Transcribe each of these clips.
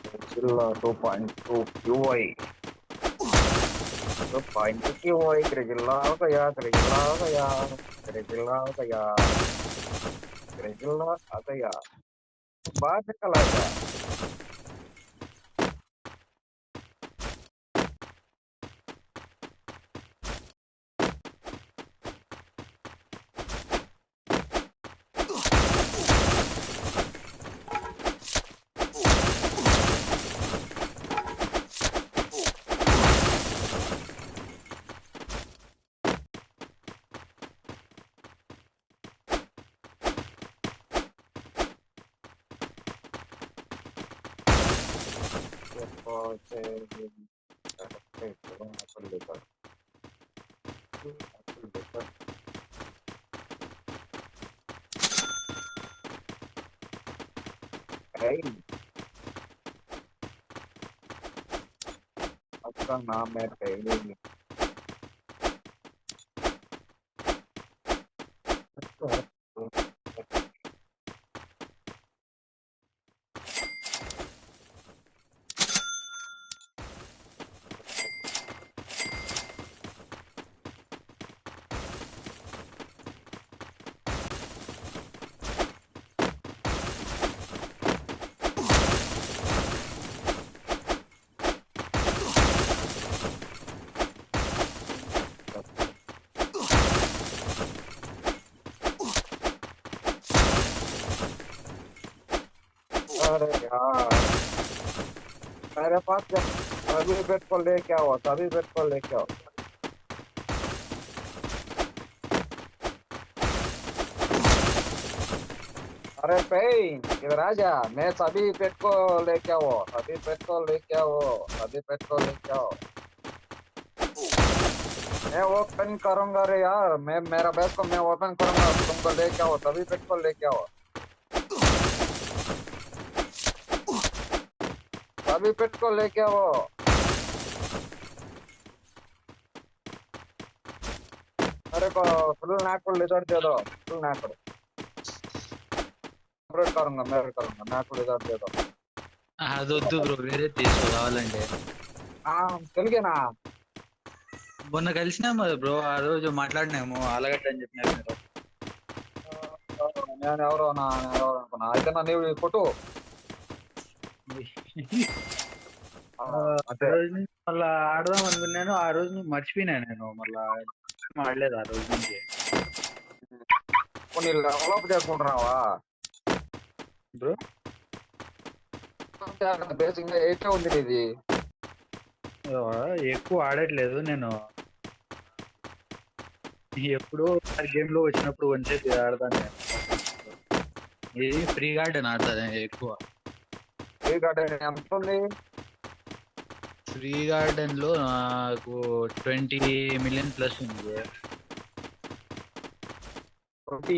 Godzilla 2.2 QI. 2.2 QI, Godzilla kaya, Godzilla kaya, Godzilla kaya, Godzilla kaya. Baca kalau aja. Hey, आपका नाम है पहले अरे यार मेरे पास जब सभी बेट को लेके आओ सभी बेट को लेके आओ अरे पेन इधर आ जा मैं सभी पेट को लेके आओ सभी पेट को लेके आओ सभी पेट को लेके आओ मैं ओपन करूंगा रे यार मैं मेरा बेस को मैं ओपन करूंगा तुमको लेके आओ सभी पेट को लेके आओ सभी पेट को लेके आओ मेरे को फुल नाक को ले दे दो फुल नाक को करूंगा नाक को ले दे दो అదొద్దు బ్రో, వేరే తీసుకో కావాలంటే. తెలుగేనా మొన్న కలిసినాము కదా బ్రో, ఆ రోజు మాట్లాడినాము ఆలగడ్డ అని చెప్పినారు మీరు. నేను ఎవరో అనుకున్నా అయితే నా నీవు కొట్టు ఆ రోజు నుంచి మళ్ళా ఆడదాం అనుకున్నాను, ఆ రోజు నుంచి మర్చిపోయినా నేను, మళ్ళా ఆడలేదు ఆ రోజు నుంచి. కొన్ని డెవలప్ చేసుకుంటున్నావా బ్రో? బేసిక్ గా 8 ఉంది ఇది ఎక్కువ ఆడట్లేదు నేను, ఎప్పుడో గేమ్ లో వచ్చినప్పుడు కొంచెంసేపు ఆడతాను నేను. ఇది ఫ్రీ గార్డెన్ ఆడతాను ఎక్కువ. ఫ్రీ గార్డెన్ ఎంత ఉంది? ఫ్రీ గార్డెన్ లో నాకు 20 మిలియన్ ప్లస్ ఉంది. 20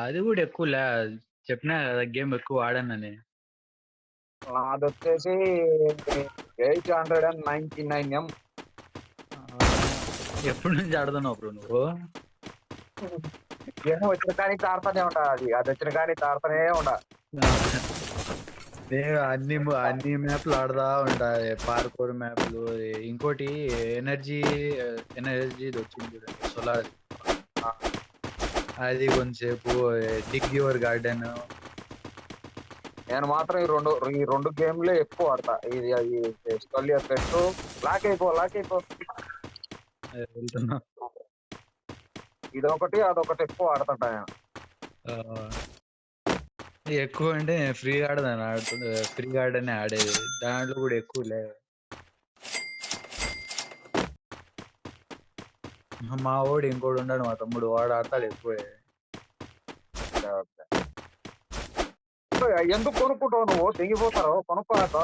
అది కూడా ఎక్కువలే, చెప్పినా కదా గేమ్ ఎక్కువ ఆడానని. అది వచ్చేసి 899M. ఎప్పటి నుంచి ఆడుతున్నావు బ్రో నువ్వు? గేమ్ వచ్చిన కానీ ఆడుతూనే ఉంటా, అది వచ్చిన కానీ ఆడుతూనే ఉంటా. నేను అన్ని మ్యాప్లు ఆడదా ఉంటా, పార్కూర్ మ్యాప్లు. ఇంకోటి ఎనర్జీ వచ్చింది చూడండి, సోలార్, అది కొంచెంసేపు. డిగ్ యువర్ గార్డెన్. నేను మాత్రం ఈ రెండు గేమ్లే ఎక్కువ ఆడతా. ఇది అది పెట్టు లాక్ అయిపో వెళ్తున్నా. ఇదొకటి అదొకటి ఎక్కువ ఆడుతుంటా నేను. ఎక్కువ అంటే ఫ్రీ ఫ్రీ గార్డెన్ ఆడేది, దాంట్లో కూడా ఎక్కువ లే. మా వాడు ఇంకోటి ఉన్నాడు, మా తమ్ముడు, వాడు ఆడతాడు ఎక్కువ. ఎందుకు కొనుక్కుంటావు నువ్వు? తెగిపోతారు కొనుక్కోక.